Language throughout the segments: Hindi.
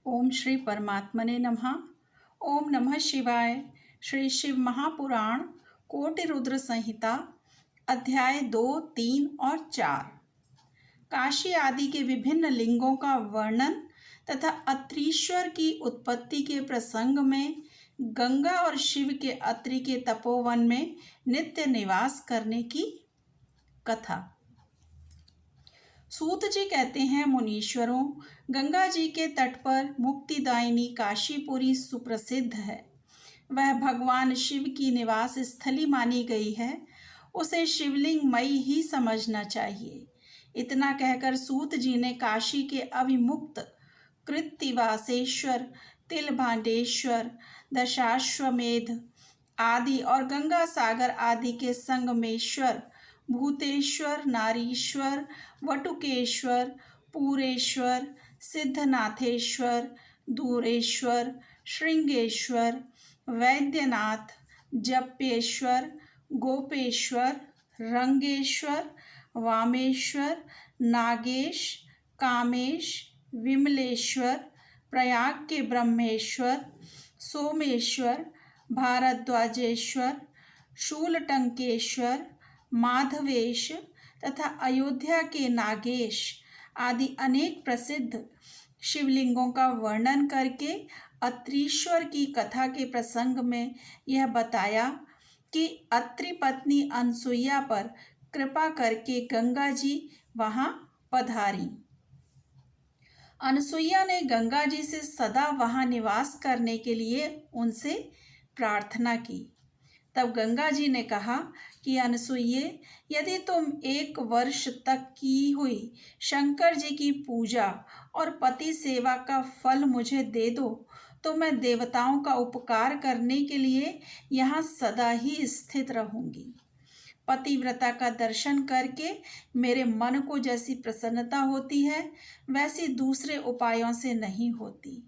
ओम श्री परमात्मने नमः। ओम नमः शिवाय। श्री शिव महापुराण कोटि रुद्र संहिता अध्याय 2, 3 और 4। काशी आदि के विभिन्न लिंगों का वर्णन तथा अत्रीश्वर की उत्पत्ति के प्रसंग में गंगा और शिव के अत्रि के तपोवन में नित्य निवास करने की कथा। सूत जी कहते हैं, मुनीश्वरों, गंगा जी के तट पर मुक्तिदायिनी काशीपुरी सुप्रसिद्ध है। वह भगवान शिव की निवास स्थली मानी गई है। उसे शिवलिंग मई ही समझना चाहिए। इतना कहकर सूत जी ने काशी के अविमुक्त कृत्तिवासेश्वर, तिलभांडेश्वर, दशाश्वमेध आदि और गंगा सागर आदि के संगमेश्वर, भूतेश्वर, नारीश्वर, वटुकेश्वर, पूरेश्वर, सिद्धनाथेश्वर, दूरेश्वर, श्रृंगेश्वर, वैद्यनाथ, जप्येश्वर, गोपेश्वर, रंगेश्वर, वामेश्वर, नागेश, कामेश, विमलेश्वर, प्रयाग के ब्रह्मेश्वर, सोमेश्वर, भारद्वाजेश्वर, शूलटंकेश्वर, माधवेश तथा अयोध्या के नागेश आदि अनेक प्रसिद्ध शिवलिंगों का वर्णन करके अत्रीश्वर की कथा के प्रसंग में यह बताया कि अत्रि पत्नी अनसुईया पर कृपा करके गंगा जी वहां पधारी। अनसुईया ने गंगा जी से सदा वहां निवास करने के लिए उनसे प्रार्थना की। तब गंगा जी ने कहा कि अनसुईये, यदि तुम 1 वर्ष तक की हुई शंकर जी की पूजा और पति सेवा का फल मुझे दे दो तो मैं देवताओं का उपकार करने के लिए यहाँ सदा ही स्थित रहूंगी। पतिव्रता का दर्शन करके मेरे मन को जैसी प्रसन्नता होती है वैसी दूसरे उपायों से नहीं होती।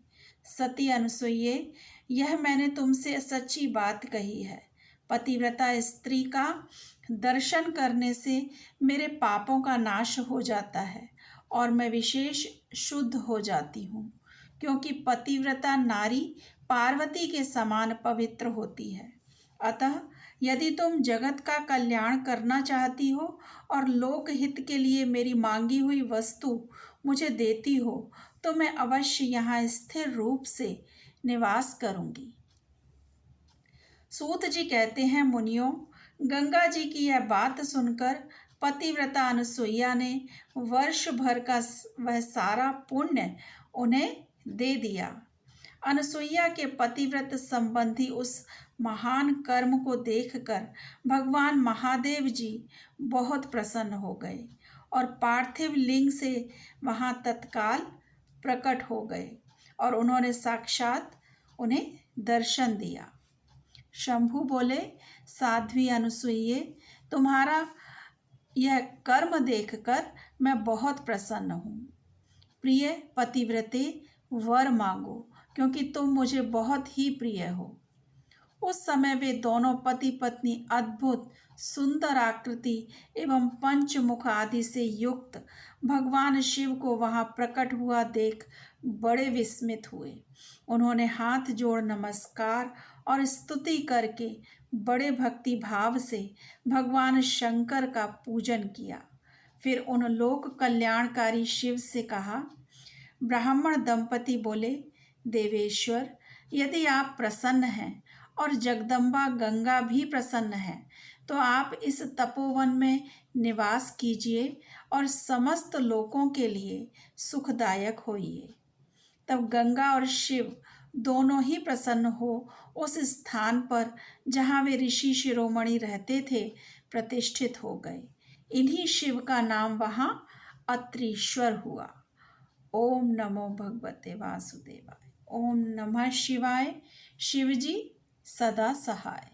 सती अनसुईये, यह मैंने तुमसे सच्ची बात कही है। पतिव्रता स्त्री का दर्शन करने से मेरे पापों का नाश हो जाता है और मैं विशेष शुद्ध हो जाती हूँ, क्योंकि पतिव्रता नारी पार्वती के समान पवित्र होती है। अतः यदि तुम जगत का कल्याण करना चाहती हो और लोक हित के लिए मेरी मांगी हुई वस्तु मुझे देती हो तो मैं अवश्य यहाँ स्थिर रूप से निवास करूँगी। सूत जी कहते हैं, मुनियों, गंगा जी की यह बात सुनकर पतिव्रता अनसुईया ने वर्ष भर का वह सारा पुण्य उन्हें दे दिया। अनसुईया के पतिव्रत संबंधी उस महान कर्म को देखकर भगवान महादेव जी बहुत प्रसन्न हो गए और पार्थिव लिंग से वहां तत्काल प्रकट हो गए और उन्होंने साक्षात उन्हें दर्शन दिया। शंभु बोले, साध्वी अनसुईये, तुम्हारा यह कर्म देखकर मैं बहुत प्रसन्न हूँ। प्रिय पतिव्रते, वर मांगो, क्योंकि तुम मुझे बहुत ही प्रिय हो। उस समय वे दोनों पति पत्नी अद्भुत सुंदर आकृति एवं पंचमुख आदि से युक्त भगवान शिव को वहां प्रकट हुआ देख बड़े विस्मित हुए। उन्होंने हाथ जोड़ नमस्कार और स्तुति करके बड़े भक्ति भाव से भगवान शंकर का पूजन किया। फिर उन लोक कल्याणकारी शिव से कहा। ब्राह्मण दंपति बोले, देवेश्वर, यदि आप प्रसन्न हैं और जगदम्बा गंगा भी प्रसन्न है तो आप इस तपोवन में निवास कीजिए और समस्त लोकों के लिए सुखदायक होइए। तब गंगा और शिव दोनों ही प्रसन्न हो उस स्थान पर जहाँ वे ऋषि शिरोमणि रहते थे प्रतिष्ठित हो गए। इन्हीं शिव का नाम वहाँ अत्रीश्वर हुआ। ओम नमो भगवते वासुदेवाय। ओम नमः शिवाय। शिवजी सदा सहाय।